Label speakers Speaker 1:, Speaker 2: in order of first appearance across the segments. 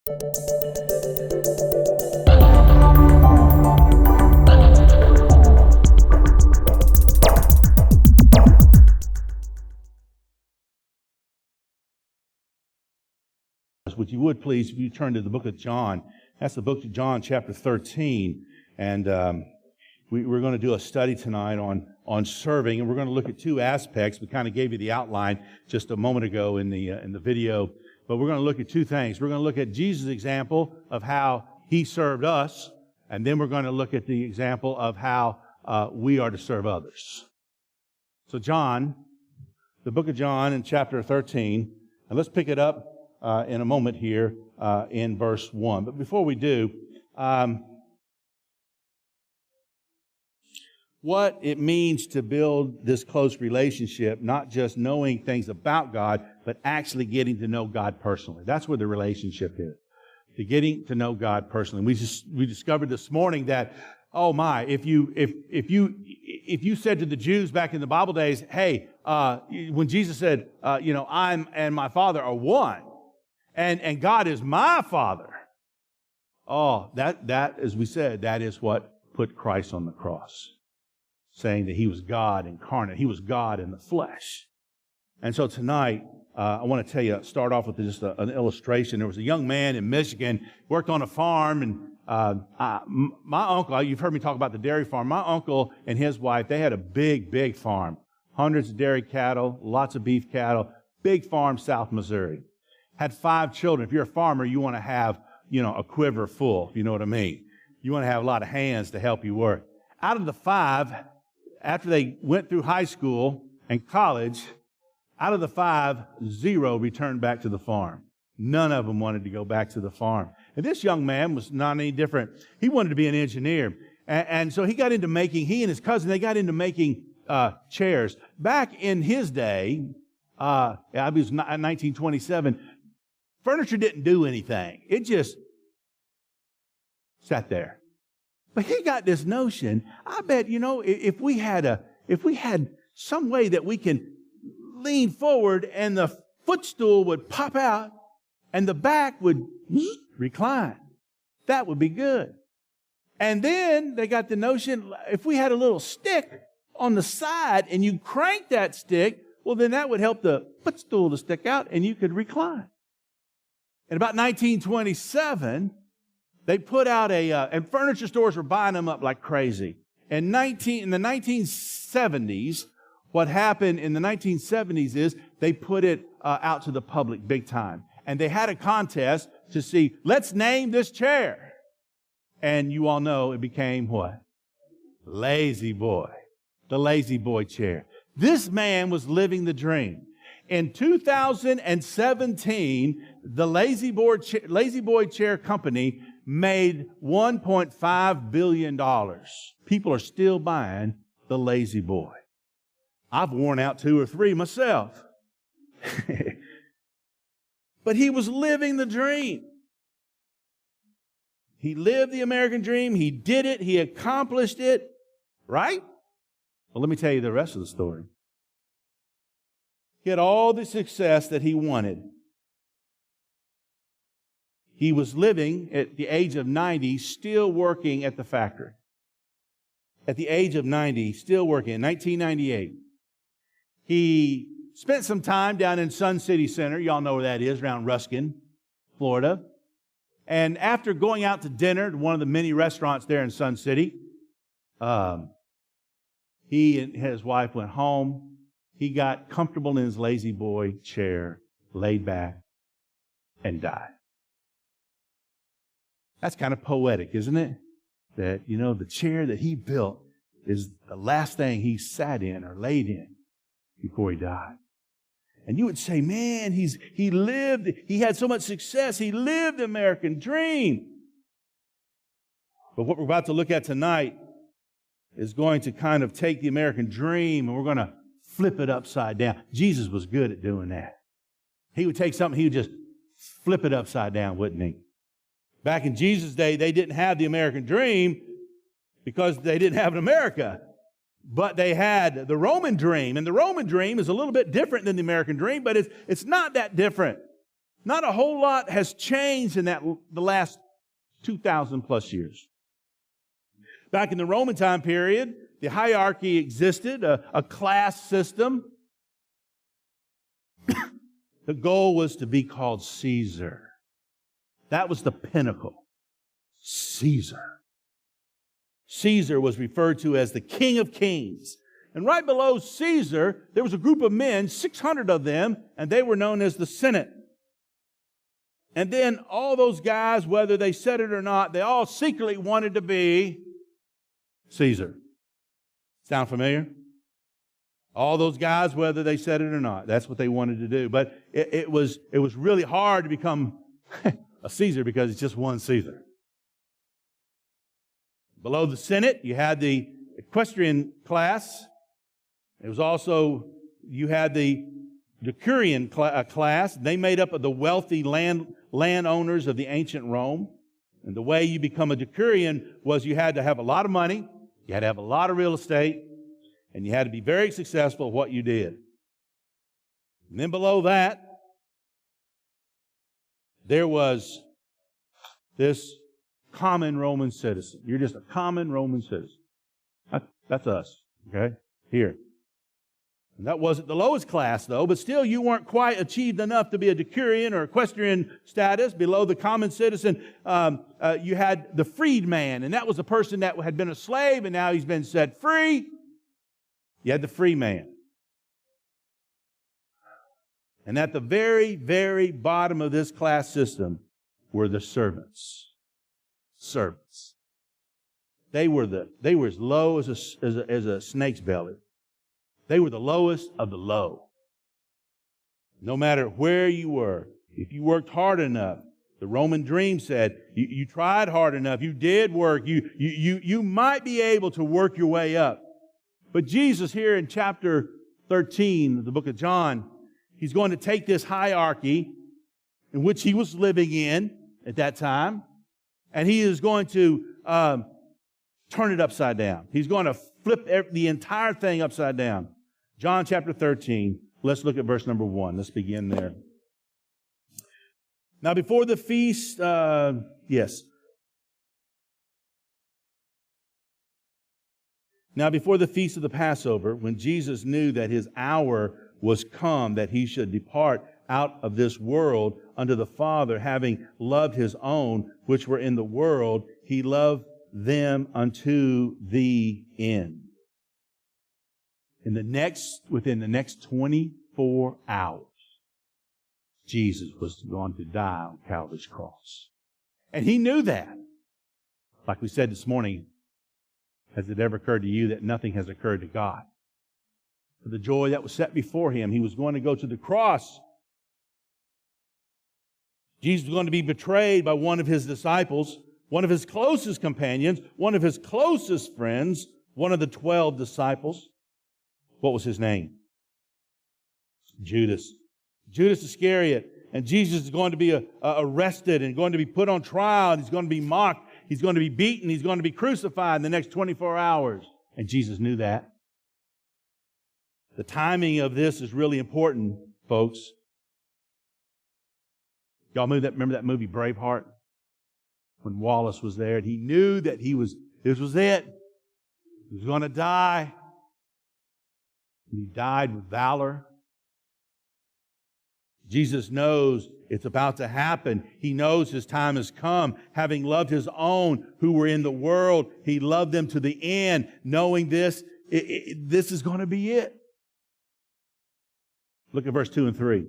Speaker 1: Would you would please, if you turn to the book of John. That's the book of John, chapter 13. And we're going to do a study tonight on serving, and we're going to look at two aspects. We kind of gave you the outline just a moment ago in the video, but we're going to look at two things. We're going to look at Jesus' example of how he served us, and then we're going to look at the example of how we are to serve others. So John, the book of John in chapter 13, and let's pick it up in a moment here in verse 1. But before we do, what it means to build this close relationship, not just knowing things about God, but actually getting to know God personally. That's where the relationship is. To getting to know God personally. We discovered this morning that, oh my, if you said to the Jews back in the Bible days, hey, when Jesus said, I'm and my Father are one, and God is my Father. Oh, that, as we said, that is what put Christ on the cross. Saying that He was God incarnate. He was God in the flesh. And so tonight, I want to tell you, start off with just an illustration. There was a young man in Michigan, worked on a farm, and my uncle, you've heard me talk about the dairy farm. My uncle and his wife, they had a big farm. Hundreds of dairy cattle, lots of beef cattle, big farm, South Missouri. Had 5 children. If you're a farmer, you want to have, a quiver full, if you know what I mean. You want to have a lot of hands to help you work. Out of the 5, after they went through high school and college, out of the 5, 0 returned back to the farm. None of them wanted to go back to the farm. And this young man was not any different. He wanted to be an engineer. And so he got into he and his cousin, they got into making chairs. Back in his day, it was 1927, furniture didn't do anything. It just sat there. But he got this notion, I bet, if we had some way that we can lean forward and the footstool would pop out and the back would recline, that would be good. And then they got the notion, if we had a little stick on the side and you crank that stick, well, then that would help the footstool to stick out and you could recline. In about 1927, they put out and furniture stores were buying them up like crazy. In the 1970s, what happened in the 1970s is they put it out to the public big time. And they had a contest to see, let's name this chair. And you all know it became what? Lazy Boy. The Lazy Boy chair. This man was living the dream. In 2017, the Lazy Boy Chair Company made $1.5 billion. People are still buying the Lazy Boy. I've worn out 2 or 3 myself. But he was living the dream. He lived the American dream. He did it. He accomplished it. Right? Well, let me tell you the rest of the story. He had all the success that he wanted. He was living at the age of 90, still working at the factory. At the age of 90, still working. In 1998, he spent some time down in Sun City Center. Y'all know where that is, around Ruskin, Florida. And after going out to dinner at one of the many restaurants there in Sun City, he and his wife went home. He got comfortable in his Lazy Boy chair, laid back, and died. That's kind of poetic, isn't it? That, the chair that he built is the last thing he sat in or laid in before he died. And you would say, man, he had so much success, he lived the American dream. But what we're about to look at tonight is going to kind of take the American dream and we're going to flip it upside down. Jesus was good at doing that. He would take something, he would just flip it upside down, wouldn't he? Back in Jesus' day, they didn't have the American dream because they didn't have an America. But they had the Roman dream. And the Roman dream is a little bit different than the American dream, but it's not that different. not a whole lot has changed in the last 2,000 plus years. Back in the Roman time period, the hierarchy existed, a class system. The goal was to be called Caesar. That was the pinnacle. Caesar. Caesar was referred to as the King of Kings. And right below Caesar, there was a group of men, 600 of them, and they were known as the Senate. And then all those guys, whether they said it or not, they all secretly wanted to be Caesar. Sound familiar? All those guys, whether they said it or not, that's what they wanted to do. But it was really hard to become a Caesar because it's just one Caesar. Below the Senate, you had the equestrian class. It was also, you had the decurion class. They made up of the wealthy landowners of the ancient Rome. And the way you become a decurion was you had to have a lot of money, you had to have a lot of real estate, and you had to be very successful at what you did. And then below that, there was this common Roman citizen. You're just a common Roman citizen. That's us, okay? Here. And that wasn't the lowest class, though, but still you weren't quite achieved enough to be a decurion or equestrian status. Below the common citizen, you had the freedman, and that was a person that had been a slave, and now he's been set free. You had the free man. And at the very, very bottom of this class system were the servants. Servants. They were as low as a snake's belly. They were the lowest of the low. No matter where you were, if you worked hard enough, the Roman dream said, you tried hard enough, you did work, you might be able to work your way up. But Jesus here in chapter 13 of the book of John, He's going to take this hierarchy in which He was living in at that time, and He is going to turn it upside down. He's going to flip the entire thing upside down. John chapter 13, let's look at verse number 1. Let's begin there. Now before the feast, Now before the feast of the Passover, when Jesus knew that His hour was come, that He should depart out of this world unto the Father, having loved His own which were in the world, He loved them unto the end. Within the next 24 hours, Jesus was going to die on Calvary's cross. And He knew that. Like we said this morning, has it ever occurred to you that nothing has occurred to God? For the joy that was set before Him, He was going to go to the cross. Jesus was going to be betrayed by one of His disciples, one of His closest companions, one of His closest friends, one of the 12 disciples. What was his name? Judas. Judas Iscariot. And Jesus is going to be arrested and going to be put on trial, and He's going to be mocked. He's going to be beaten. He's going to be crucified in the next 24 hours. And Jesus knew that. The timing of this is really important, folks. Y'all remember that movie Braveheart? When Wallace was there, and he knew that this was it. He was going to die. And He died with valor. Jesus knows it's about to happen. He knows His time has come. Having loved His own who were in the world, He loved them to the end. Knowing this, this is going to be it. Look at verse 2 and 3.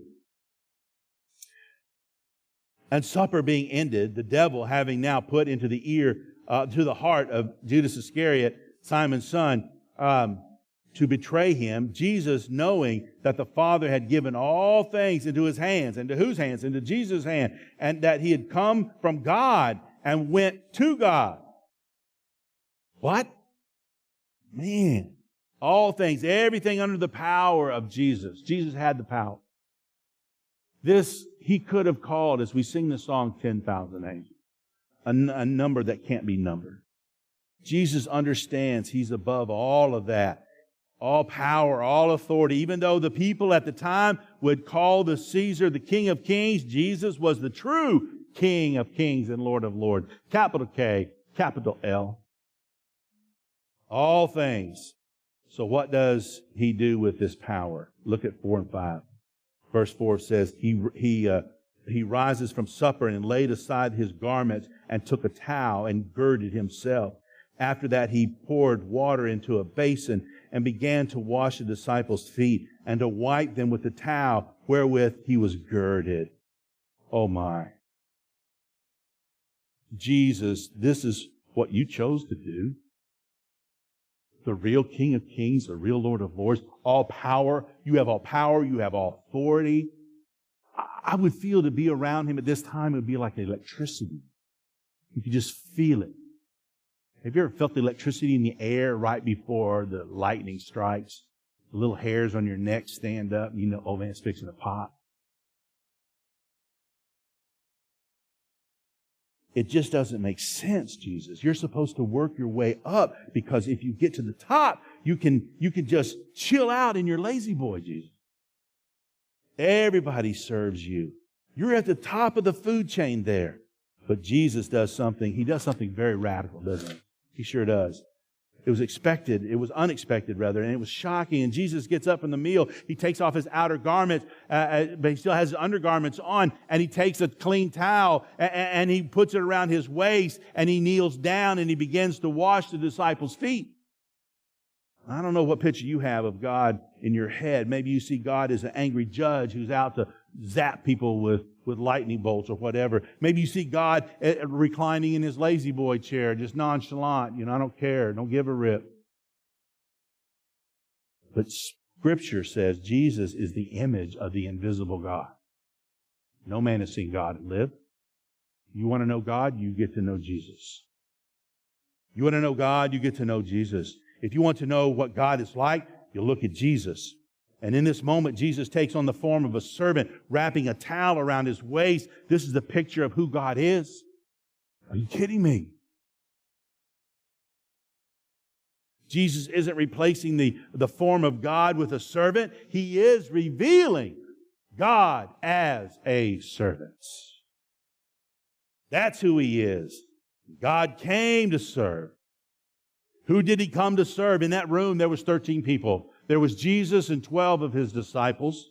Speaker 1: And supper being ended, the devil having now put into the heart of Judas Iscariot, Simon's son, to betray Him, Jesus, knowing that the Father had given all things into His hands. Into whose hands? Into Jesus' hand. And that He had come from God and went to God. What? Man. All things, everything under the power of Jesus. Jesus had the power. This He could have called, as we sing the song, 10,000 angels. A number that can't be numbered. Jesus understands He's above all of that. all power, all authority. Even though the people at the time would call the Caesar the King of Kings, Jesus was the true King of Kings and Lord of Lords. Capital K, capital L. All things. So what does He do with this power? Look at 4 and 5. Verse 4 says, He rises from supper and laid aside His garments and took a towel and girded Himself. After that, He poured water into a basin and began to wash the disciples' feet and to wipe them with the towel wherewith He was girded. Oh my. Jesus, this is what you chose to do. The real King of Kings, the real Lord of Lords, all power. You have all power. You have all authority. I would feel to be around Him at this time, it would be like electricity. You could just feel it. Have you ever felt the electricity in the air right before the lightning strikes? The little hairs on your neck stand up. You know, oh man, it's fixing to pop. It just doesn't make sense, Jesus. You're supposed to work your way up, because if you get to the top, you can just chill out in your lazy boy, Jesus. Everybody serves you. You're at the top of the food chain there. But Jesus does something. He does something very radical, doesn't He? He sure does. It was expected. It was unexpected, rather, and it was shocking. And Jesus gets up from the meal. He takes off His outer garments, but He still has His undergarments on. And He takes a clean towel and He puts it around His waist, and He kneels down and He begins to wash the disciples' feet. I don't know what picture you have of God in your head. Maybe you see God as an angry judge who's out to zap people with lightning bolts or whatever. Maybe you see God reclining in His lazy boy chair, just nonchalant. You know, I don't care. Don't give a rip. But Scripture says Jesus is the image of the invisible God. No man has seen God and lived. You want to know God? You get to know Jesus. You want to know God? You get to know Jesus. If you want to know what God is like, you look at Jesus. And in this moment, Jesus takes on the form of a servant, wrapping a towel around His waist. This is the picture of who God is. Are you kidding me? Jesus isn't replacing the form of God with a servant. He is revealing God as a servant. That's who He is. God came to serve. Who did He come to serve? In that room, there was 13 people. There was Jesus and 12 of His disciples.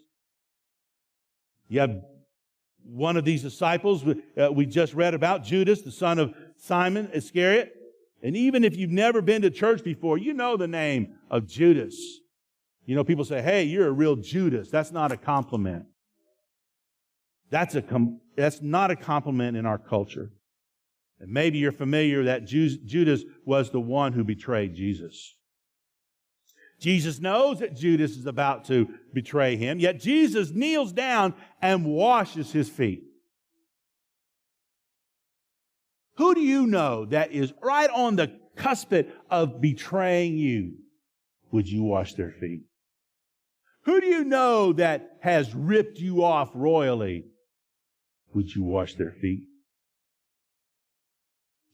Speaker 1: You have one of these disciples we just read about, Judas, the son of Simon Iscariot. And even if you've never been to church before, you know the name of Judas. You know, people say, hey, you're a real Judas. That's not a compliment. That's not a compliment in our culture. And maybe you're familiar that Judas was the one who betrayed Jesus. Jesus knows that Judas is about to betray Him, yet Jesus kneels down and washes his feet. Who do you know that is right on the cusp of betraying you? Would you wash their feet? Who do you know that has ripped you off royally? Would you wash their feet?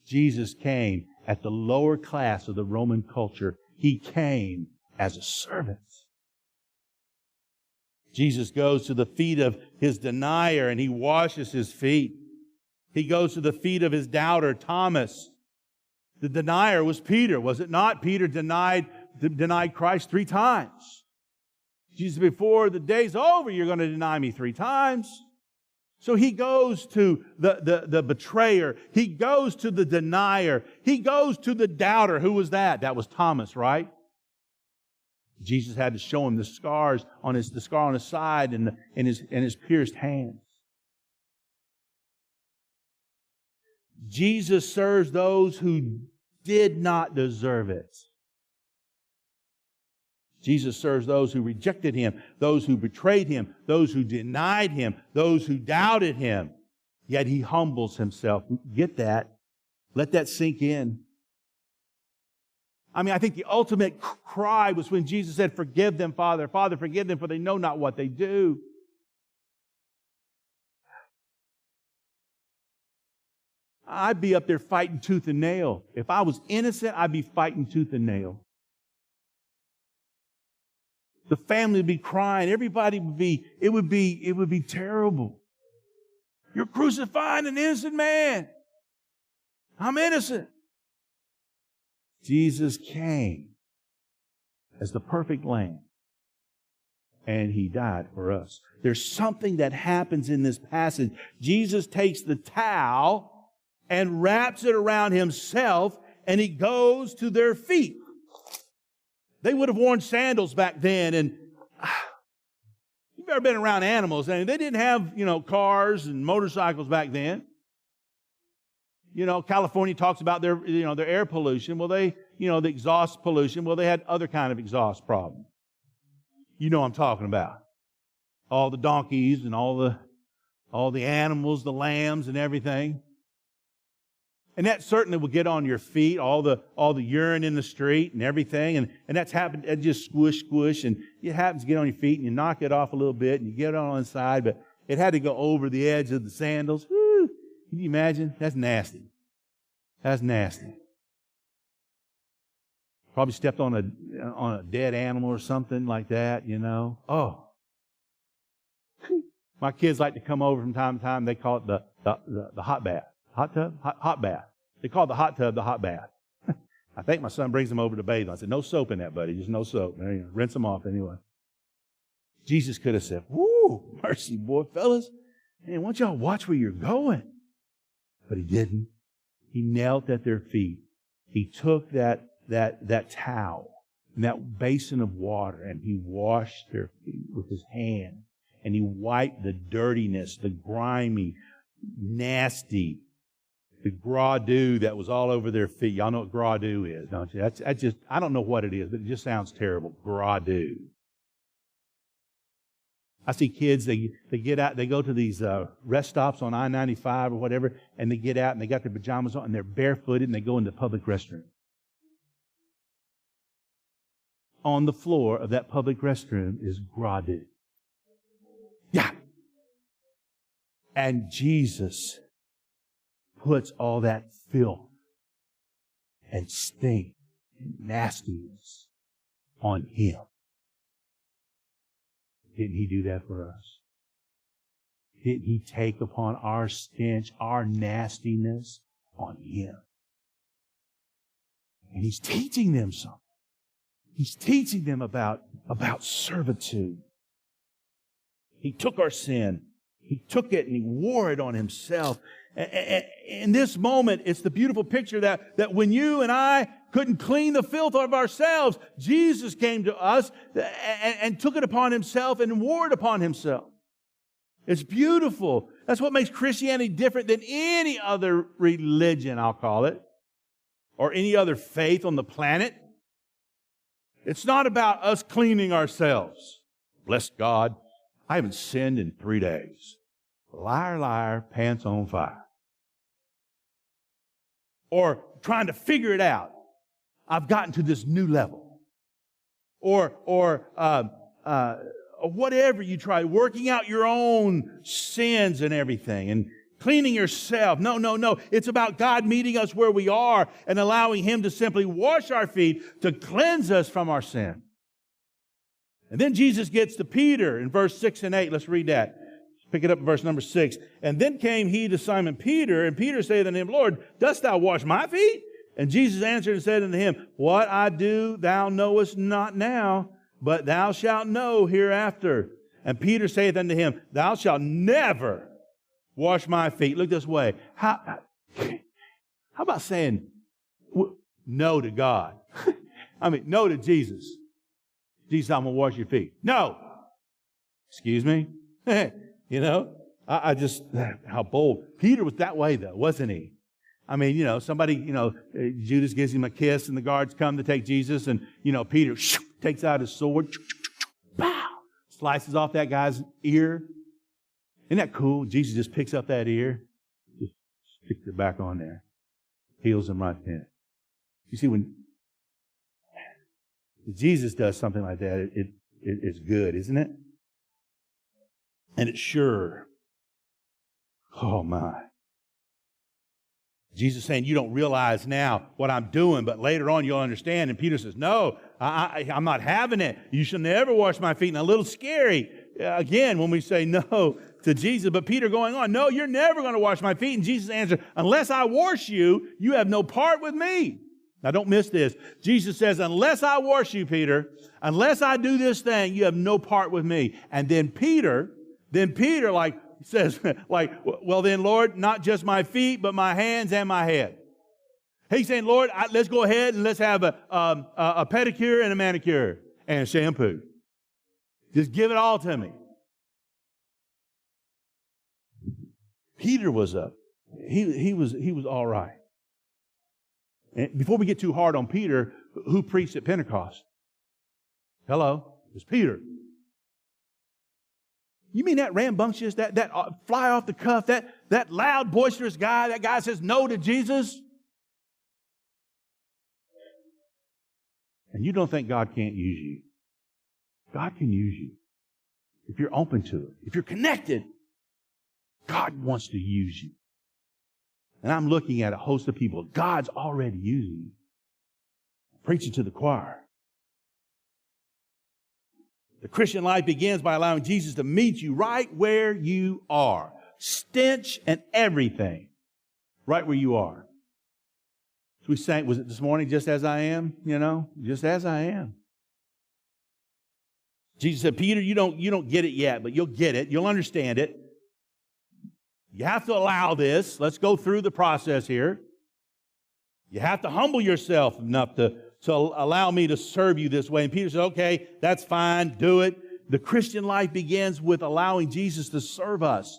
Speaker 1: Jesus came at the lower class of the Roman culture. He came as a servant. Jesus goes to the feet of His denier and He washes his feet. He goes to the feet of his doubter, Thomas. The denier was Peter, was it not? Peter denied Christ 3 times. Jesus, before the day's over, you're going to deny me 3 times. So He goes to the betrayer. He goes to the denier. He goes to the doubter. Who was that? That was Thomas, right? Jesus had to show him the scar on his side and his pierced hands. Jesus serves those who did not deserve it. Jesus serves those who rejected Him, those who betrayed Him, those who denied Him, those who doubted Him. Yet He humbles Himself. Get that? Let that sink in. I mean, I think the ultimate cry was when Jesus said, forgive them, Father. Father, forgive them, for they know not what they do. I'd be up there fighting tooth and nail. If I was innocent, I'd be fighting tooth and nail. The family would be crying. Everybody would be, it would be terrible. You're crucifying an innocent man. I'm innocent. Jesus came as the perfect Lamb, and He died for us. There's something that happens in this passage. Jesus takes the towel and wraps it around Himself, and He goes to their feet. They would have worn sandals back then, and you've ever been around animals, and they didn't have, cars and motorcycles back then. California talks about their air pollution. Well, the exhaust pollution. Well, they had other kind of exhaust problems. You know what I'm talking about. All the donkeys and all the animals, the lambs and everything. And that certainly will get on your feet, all the urine in the street and everything. And that's happened, it just squish, and it happens to get on your feet and you knock it off a little bit and you get it on the side, but it had to go over the edge of the sandals. Woo! Can you imagine? That's nasty. That's nasty. Probably stepped on a dead animal or something like that, Oh. My kids like to come over from time to time. They call it the hot bath. Hot tub? Hot bath. They call the hot tub the hot bath. I think my son brings them over to bathe. I said, no soap in that, buddy. Just no soap. Rinse them off anyway. Jesus could have said, woo, mercy, boy, fellas. Man, why don't y'all watch where you're going? But He didn't. He knelt at their feet. He took that towel and that basin of water, and He washed their feet with His hand. And He wiped the dirtiness, the grimy, nasty, the gras-doux that was all over their feet. Y'all know what gras-doux is, don't you? That's just, I don't know what it is, but it just sounds terrible. Gras-doux. I see kids, they get out, they go to these rest stops on I-95 or whatever, and they get out and they got their pajamas on and they're barefooted and they go into the public restroom. On the floor of that public restroom is gras-doux. Yeah. And Jesus puts all that filth and stink and nastiness on Him. Didn't He do that for us? Didn't He take upon our stench, our nastiness on Him? And He's teaching them something. He's teaching them about servitude. He took our sin. He took it and He wore it on Himself. In this moment, it's the beautiful picture that when you and I couldn't clean the filth of ourselves, Jesus came to us and took it upon Himself and wore it upon Himself. It's beautiful. That's what makes Christianity different than any other religion, I'll call it, or any other faith on the planet. It's not about us cleaning ourselves. Bless God, I haven't sinned in 3 days. Liar, liar, pants on fire. Or trying to figure it out. I've gotten to this new level. Or whatever you try, working out your own sins and everything and cleaning yourself. No. It's about God meeting us where we are and allowing Him to simply wash our feet to cleanse us from our sin. And then Jesus gets to Peter in verse 6 and 8. Let's read that. Pick it up in verse number 6. And then came He to Simon Peter, and Peter said unto Him, Lord, dost Thou wash my feet? And Jesus answered and said unto him, What I do thou knowest not now, but thou shalt know hereafter. And Peter saith unto Him, Thou shalt never wash my feet. Look this way. How about saying no to God? I mean, no to Jesus. Jesus, I'm going to wash your feet. No. Excuse me? I just, how bold. Peter was that way though, wasn't he? I mean, somebody, Judas gives him a kiss and the guards come to take Jesus and, Peter takes out his sword, slices off that guy's ear. Isn't that cool? Jesus just picks up that ear, just sticks it back on there, heals him right then. You see, when Jesus does something like that, it's good, isn't it? And it's sure. Oh my. Jesus saying, you don't realize now what I'm doing, but later on you'll understand. And Peter says, no, I'm not having it. You shall never wash my feet. And a little scary, again, when we say no to Jesus. But Peter going on, no, you're never going to wash my feet. And Jesus answered, unless I wash you, you have no part with me. Now, don't miss this. Jesus says, unless I wash you, Peter, unless I do this thing, you have no part with me. And then Peter says, well then, Lord, not just my feet, but my hands and my head. He's saying, Lord, let's go ahead and let's have a pedicure and a manicure and a shampoo. Just give it all to me. Peter was up. He was all right. And before we get too hard on Peter, who preached at Pentecost? Hello, it's Peter. You mean that rambunctious, that fly off the cuff, that loud, boisterous guy, that guy says no to Jesus? And you don't think God can't use you. God can use you. If you're open to it, if you're connected, God wants to use you. And I'm looking at a host of people God's already using. Preaching to the choir. The Christian life begins by allowing Jesus to meet you right where you are. Stench and everything. Right where you are. So we sang, was it this morning, just as I am? You know, just as I am. Jesus said, Peter, you don't get it yet, but you'll get it. You'll understand it. You have to allow this. Let's go through the process here. You have to humble yourself enough to allow me to serve you this way. And Peter said, okay, that's fine. Do it. The Christian life begins with allowing Jesus to serve us.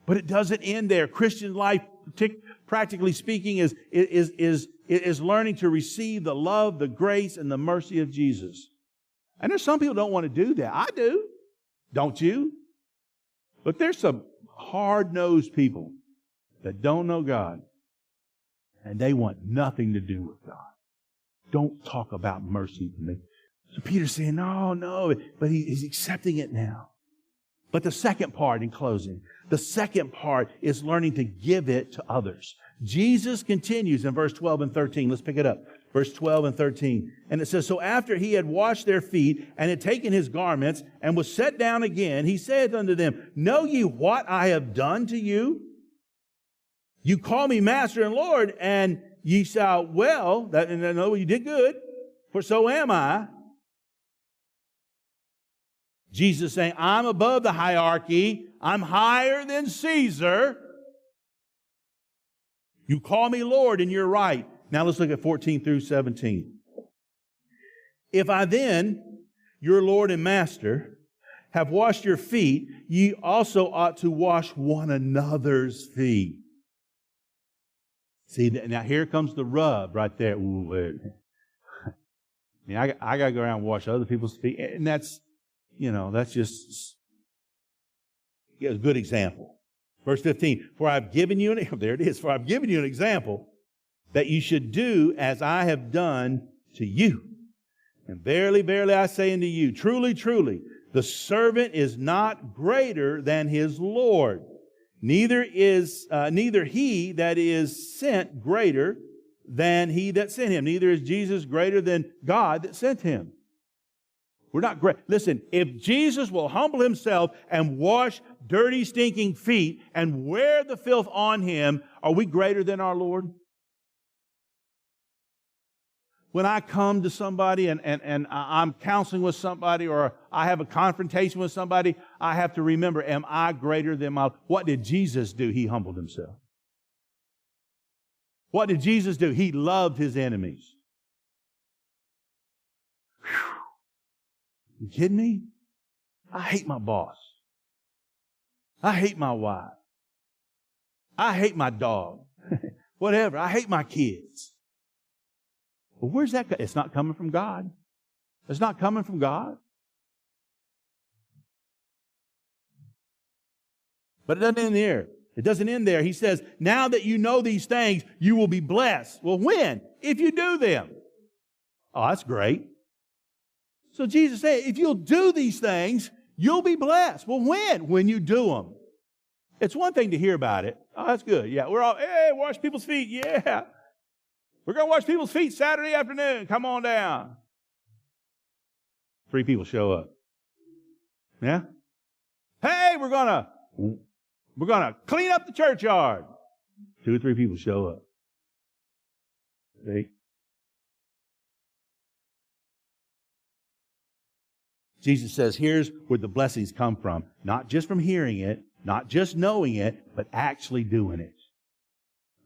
Speaker 1: But it doesn't end there. Christian life, practically speaking, is learning to receive the love, the grace, and the mercy of Jesus. And there's some people who don't want to do that. I do. Don't you? But there's some hard-nosed people that don't know God, and they want nothing to do with God. Don't talk about mercy to me. So Peter's saying, no, but he's accepting it now. But the second part, in closing, the second part is learning to give it to others. Jesus continues in verse 12 and 13. Let's pick it up. Verse 12 and 13. And it says, so after he had washed their feet and had taken his garments and was set down again, he said unto them, know ye what I have done to you? You call me Master and Lord, and ye shall, well, you did good, for so am I. Jesus saying, I'm above the hierarchy. I'm higher than Caesar. You call me Lord, and you're right. Now let's look at 14 through 17. If I then, your Lord and Master, have washed your feet, ye also ought to wash one another's feet. See, now here comes the rub right there. Ooh, I got to go around and wash other people's feet. And that's just a good example. Verse 15, for I've given you an example that you should do as I have done to you. And verily, verily, I say unto you, truly, truly, the servant is not greater than his Lord. Neither he that is sent greater than he that sent him. Neither is Jesus greater than God that sent him. We're not great. Listen, if Jesus will humble himself and wash dirty, stinking feet and wear the filth on him, are we greater than our Lord? When I come to somebody and I'm counseling with somebody or I have a confrontation with somebody, I have to remember, am I greater than my... What did Jesus do? He humbled himself. What did Jesus do? He loved his enemies. Whew. You kidding me? I hate my boss. I hate my wife. I hate my dog. Whatever. I hate my kids. Well, where's that? It's not coming from God. It's not coming from God. But it doesn't end there. It doesn't end there. He says, now that you know these things, you will be blessed. Well, when? If you do them. Oh, that's great. So Jesus said, if you'll do these things, you'll be blessed. Well, when? When you do them. It's one thing to hear about it. Oh, that's good. Yeah, we're all, hey, wash people's feet. Yeah. We're going to wash people's feet Saturday afternoon. Come on down. 3 people show up. Yeah? Hey, we're gonna clean up the churchyard. 2 or 3 people show up. See? Jesus says, here's where the blessings come from. Not just from hearing it, not just knowing it, but actually doing it.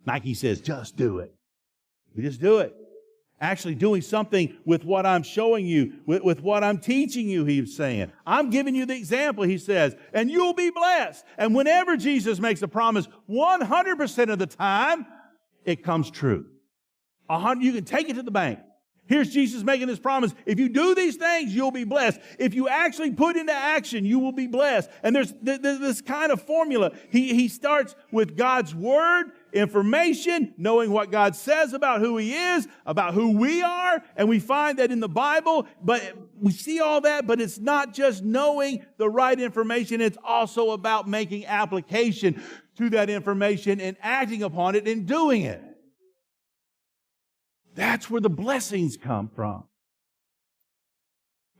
Speaker 1: Nike says, just do it. We just do it. Actually doing something with what I'm showing you, with what I'm teaching you, he's saying. I'm giving you the example, he says, and you'll be blessed. And whenever Jesus makes a promise, 100% of the time, it comes true. You can take it to the bank. Here's Jesus making this promise. If you do these things, you'll be blessed. If you actually put into action, you will be blessed. And there's this kind of formula. He starts with God's Word, information, knowing what God says about who He is, about who we are. And we find that in the Bible, but we see all that, but it's not just knowing the right information. It's also about making application to that information and acting upon it and doing it. That's where the blessings come from.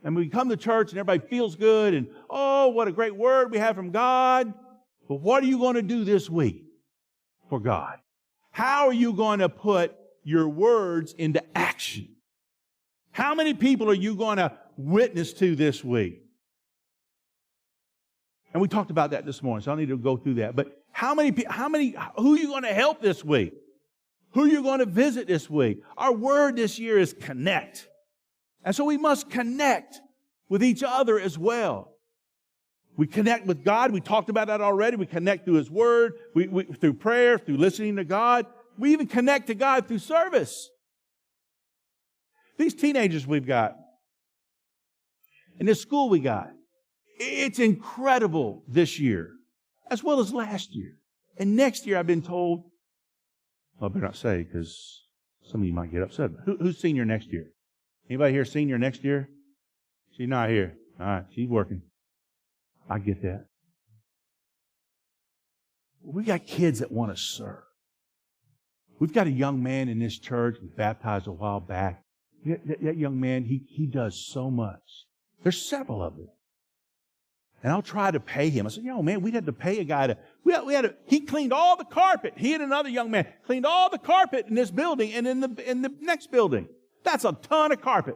Speaker 1: And we come to church and everybody feels good and, oh, what a great word we have from God. But what are you going to do this week for God? How are you going to put your words into action? How many people are you going to witness to this week? And we talked about that this morning, so I don't need to go through that. But who are you going to help this week? Who are you going to visit this week? Our word this year is connect. And so we must connect with each other as well. We connect with God. We talked about that already. We connect through His Word, through prayer, through listening to God. We even connect to God through service. These teenagers we've got, and this school we got, it's incredible this year, as well as last year. And next year, I've been told, well, I better not say, because some of you might get upset. Who's senior next year? Anybody here senior next year? She's not here. All right, she's working. I get that. We got kids that want to serve. We've got a young man in this church we baptized a while back. That young man, he does so much. There's several of them. And I'll try to pay him. I said, man, we'd have to pay a guy he cleaned all the carpet. He and another young man cleaned all the carpet in this building and in the next building. That's a ton of carpet.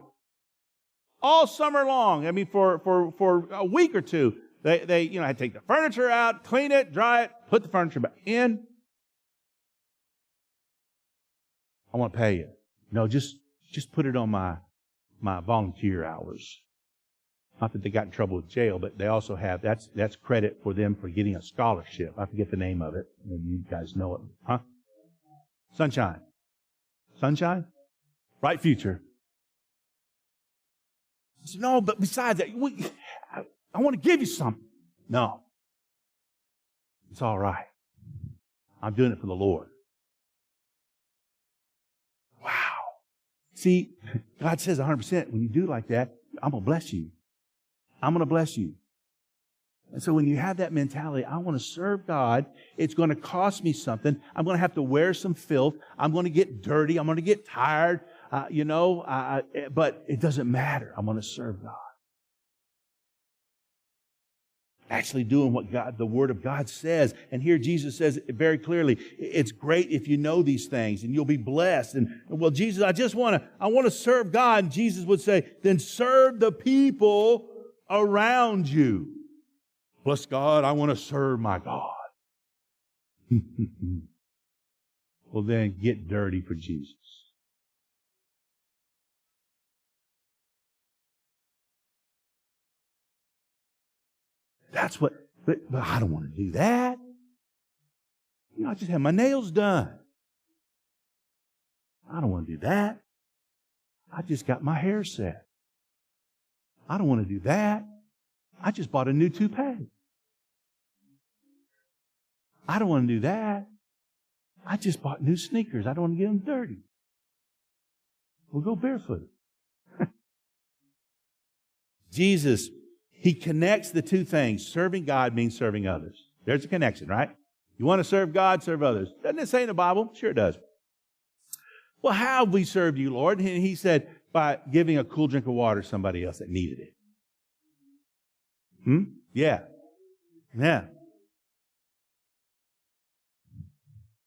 Speaker 1: All summer long. I mean, for a week or two, they had to take the furniture out, clean it, dry it, put the furniture back in. I want to pay you. No, just put it on my volunteer hours. Not that they got in trouble with jail, but they also have, that's credit for them for getting a scholarship. I forget the name of it. Maybe you guys know it. Huh? Sunshine. Sunshine? Bright future. I said, no, but besides that, I want to give you something. No. It's all right. I'm doing it for the Lord. Wow. See, God says 100%, when you do like that, I'm going to bless you. I'm going to bless you. And so when you have that mentality, I want to serve God. It's going to cost me something. I'm going to have to wear some filth. I'm going to get dirty. I'm going to get tired, but it doesn't matter. I'm going to serve God. Actually doing what the Word of God says. And here Jesus says it very clearly, it's great if you know these things and you'll be blessed. And, well, Jesus, I want to serve God. And Jesus would say, then serve the people around you. Bless God, I want to serve my God. Well, then get dirty for Jesus. That's what, but I don't want to do that. I just had my nails done. I don't want to do that. I just got my hair set. I don't want to do that. I just bought a new toupee. I don't want to do that. I just bought new sneakers. I don't want to get them dirty. We'll go barefooted. Jesus, He connects the two things. Serving God means serving others. There's a connection, right? You want to serve God, serve others. Doesn't it say in the Bible? Sure it does. Well, how have we served you, Lord? And He said, by giving a cool drink of water to somebody else that needed it. Yeah. Yeah.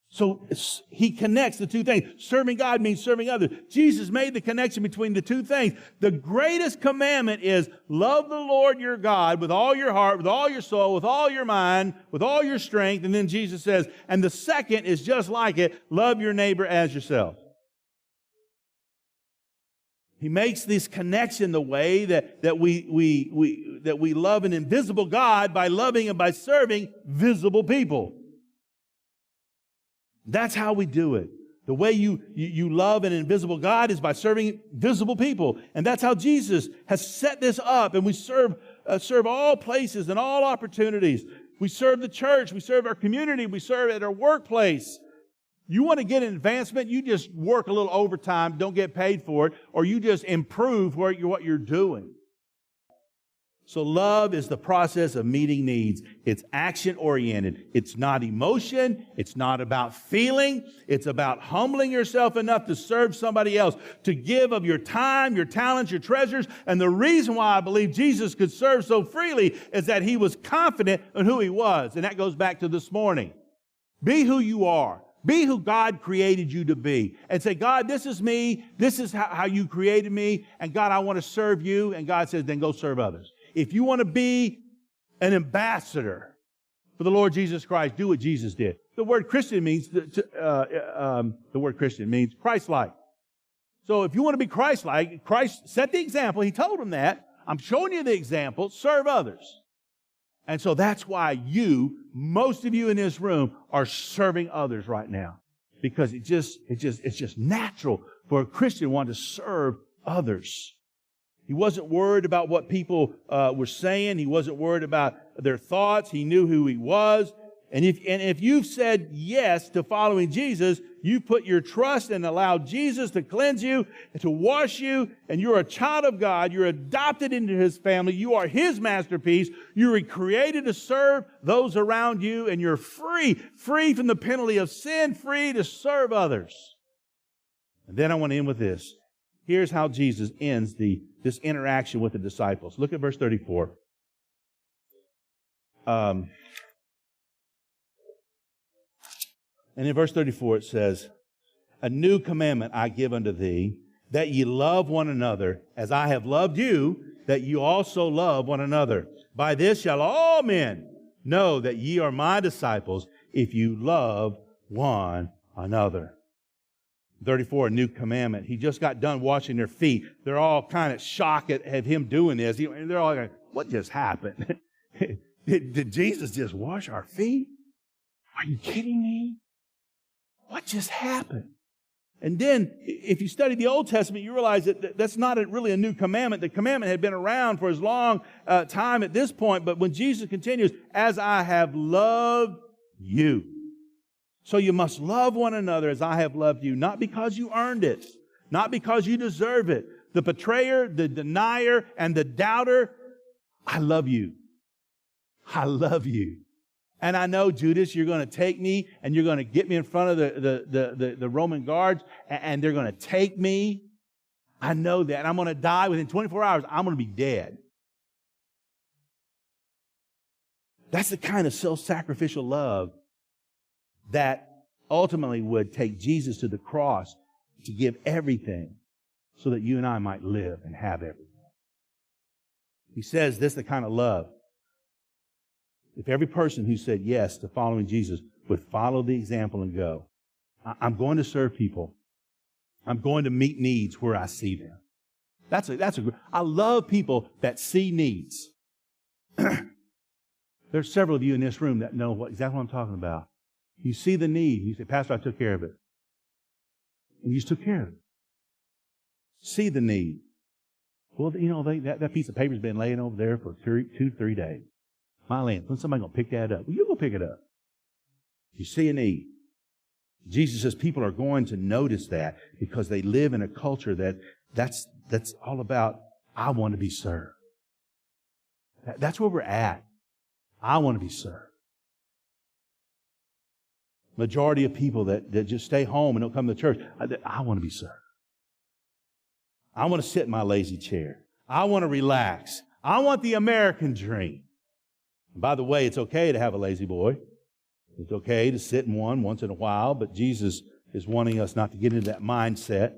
Speaker 1: So he connects the two things. Serving God means serving others. Jesus made the connection between the two things. The greatest commandment is love the Lord your God with all your heart, with all your soul, with all your mind, with all your strength. And then Jesus says, and the second is just like it, love your neighbor as yourself. He makes this connection the way that we love an invisible God by loving and by serving visible people. That's how we do it. The way you love an invisible God is by serving visible people. And that's how Jesus has set this up. And we serve all places and all opportunities. We serve the church. We serve our community. We serve at our workplace. You want to get an advancement, you just work a little overtime, don't get paid for it, or you just improve what you're doing. So love is the process of meeting needs. It's action-oriented. It's not emotion. It's not about feeling. It's about humbling yourself enough to serve somebody else, to give of your time, your talents, your treasures. And the reason why I believe Jesus could serve so freely is that He was confident in who He was. And that goes back to this morning. Be who you are. Be who God created you to be. And say, God, this is me. This is how you created me. And God, I want to serve you. And God says, then go serve others. If you want to be an ambassador for the Lord Jesus Christ, do what Jesus did. The word Christian means Christ-like. So if you want to be Christ-like, Christ set the example. He told them that. I'm showing you the example. Serve others. And so that's why most of you in this room are serving others right now. Because it's just natural for a Christian to want to serve others. He wasn't worried about what people were saying. He wasn't worried about their thoughts. He knew who He was. And if you've said yes to following Jesus, you put your trust and allowed Jesus to cleanse you and to wash you, and you're a child of God. You're adopted into His family. You are His masterpiece. You were created to serve those around you, and you're free from the penalty of sin, free to serve others. And then I want to end with this. Here's how Jesus ends this interaction with the disciples. Look at verse 34. And in verse 34 it says, a new commandment I give unto thee, that ye love one another, as I have loved you, that you also love one another. By this shall all men know that ye are my disciples, if you love one another. 34, a new commandment. He just got done washing their feet. They're all kind of shocked at Him doing this. They're all like, what just happened? Did Jesus just wash our feet? Are you kidding me? What just happened? And then, if you study the Old Testament, you realize that that's not really a new commandment. The commandment had been around for as long time at this point, but when Jesus continues, as I have loved you. So you must love one another as I have loved you, not because you earned it, not because you deserve it. The betrayer, the denier, and the doubter, I love you. I love you. And I know, Judas, you're going to take me and you're going to get me in front of the Roman guards and they're going to take me. I know that. And I'm going to die within 24 hours. I'm going to be dead. That's the kind of self-sacrificial love that ultimately would take Jesus to the cross to give everything so that you and I might live and have everything. He says this is the kind of love. If every person who said yes to following Jesus would follow the example and go, I'm going to serve people. I'm going to meet needs where I see them. I love people that see needs. There's several of you in this room that know exactly what I'm talking about. You see the need. You say, Pastor, I took care of it. And you just took care of it. See the need. Well, that piece of paper's been laying over there for 3 days. My land. When's somebody going to pick that up? Well, you go pick it up. You see a need. Jesus says people are going to notice that because they live in a culture that's all about, I want to be served. That's where we're at. I want to be served. Majority of people that just stay home and don't come to church, I want to be served. I want to sit in my lazy chair. I want to relax. I want the American dream. And by the way, it's okay to have a lazy boy. It's okay to sit in one once in a while, but Jesus is wanting us not to get into that mindset.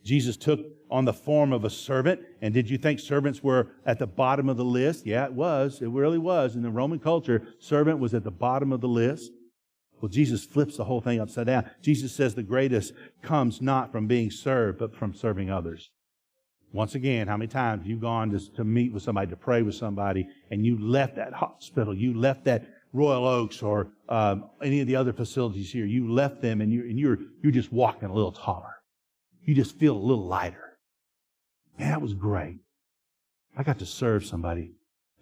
Speaker 1: Jesus took on the form of a servant, and did you think servants were at the bottom of the list? Yeah, it was. It really was. In the Roman culture, servant was at the bottom of the list. Well, Jesus flips the whole thing upside down. Jesus says the greatest comes not from being served, but from serving others. Once again, how many times have you gone to meet with somebody, to pray with somebody, and you left that hospital, you left that Royal Oaks or any of the other facilities here, you left them and you're just walking a little taller. You just feel a little lighter. Man, that was great. I got to serve somebody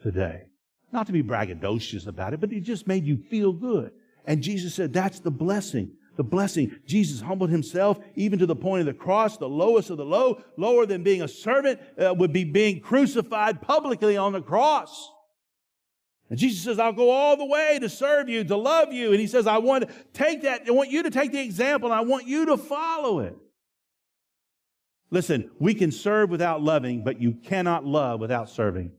Speaker 1: today. Not to be braggadocious about it, but it just made you feel good. And Jesus said that's the blessing. The blessing. Jesus humbled himself even to the point of the cross, the lowest of the low, lower than being a servant, would be being crucified publicly on the cross. And Jesus says, I'll go all the way to serve you, to love you. And he says, I want you to take the example, and I want you to follow it. Listen, we can serve without loving, but you cannot love without serving.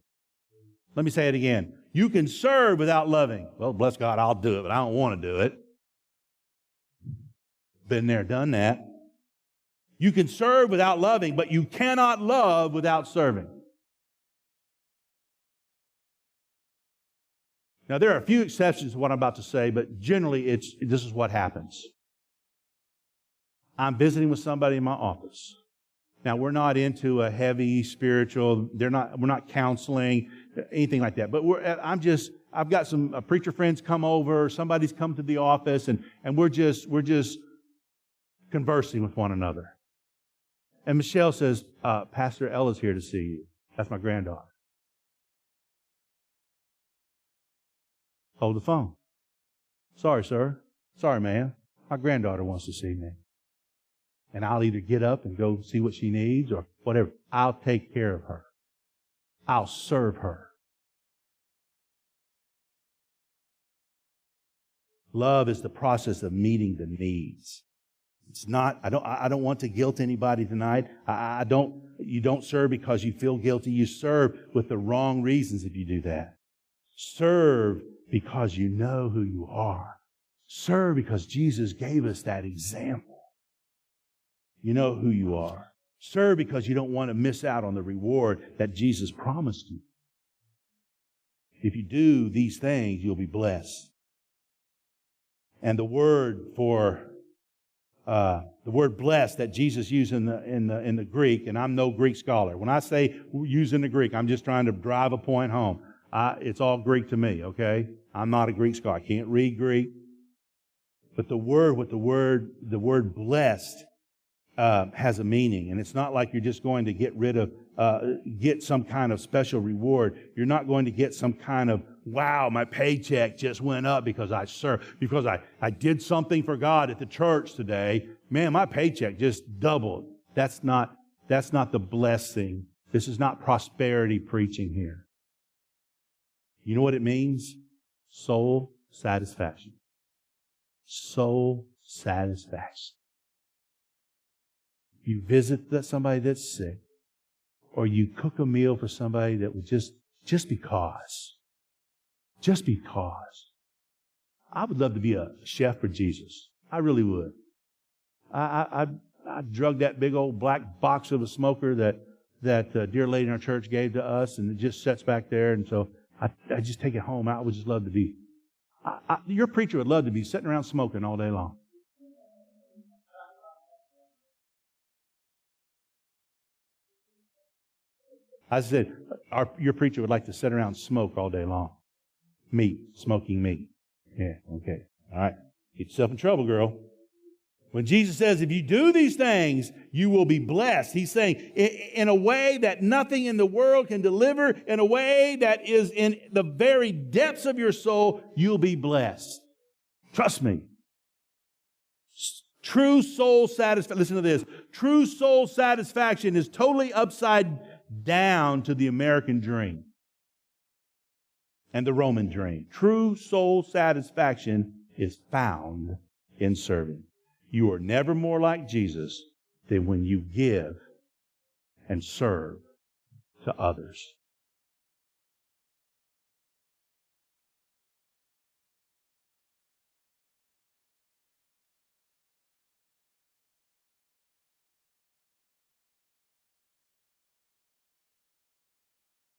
Speaker 1: Let me say it again. You can serve without loving. Well, bless God, I'll do it, but I don't want to do it. Been there, done that. You can serve without loving, but you cannot love without serving. Now, there are a few exceptions to what I'm about to say, but generally this is what happens. I'm visiting with somebody in my office. Now, we're not into a heavy spiritual, we're not counseling, anything like that. But I've got some preacher friends come over, somebody's come to the office, and we're just conversing with one another. And Michelle says, Pastor Ella's here to see you. That's my granddaughter. Hold the phone. Sorry, sir. Sorry, ma'am. My granddaughter wants to see me. And I'll either get up and go see what she needs or whatever. I'll take care of her. I'll serve her. Love is the process of meeting the needs. It's not, I don't want to guilt anybody tonight. You don't serve because you feel guilty. You serve with the wrong reasons if you do that. Serve because you know who you are. Serve because Jesus gave us that example. You know who you are. Serve because you don't want to miss out on the reward that Jesus promised you. If you do these things, you'll be blessed. And the word blessed that Jesus used in the Greek, and I'm no Greek scholar. When I say use in the Greek, I'm just trying to drive a point home. It's all Greek to me, okay? I'm not a Greek scholar. I can't read Greek. But the word blessed has a meaning, and it's not like you're just going to get some kind of special reward. You're not going to get some kind of, wow, my paycheck just went up because I served, because I did something for God at the church today. Man, my paycheck just doubled. That's not the blessing. This is not prosperity preaching here. You know what it means? Soul satisfaction. Soul satisfaction. You visit somebody that's sick, or you cook a meal for somebody that would just because. Just because. I would love to be a chef for Jesus. I really would. I drug that big old black box of a smoker that dear lady in our church gave to us, and it just sits back there, and so I just take it home. I would just love to be. Your preacher would love to be sitting around smoking all day long. I said, your preacher would like to sit around and smoke all day long. Meat, smoking meat. Yeah, okay. All right. Get yourself in trouble, girl. When Jesus says, if you do these things, you will be blessed. He's saying, in a way that nothing in the world can deliver, in a way that is in the very depths of your soul, you'll be blessed. Trust me. True soul satisfaction, listen to this. True soul satisfaction is totally upside down to the American dream and the Roman dream. True soul satisfaction is found in serving. You are never more like Jesus than when you give and serve to others.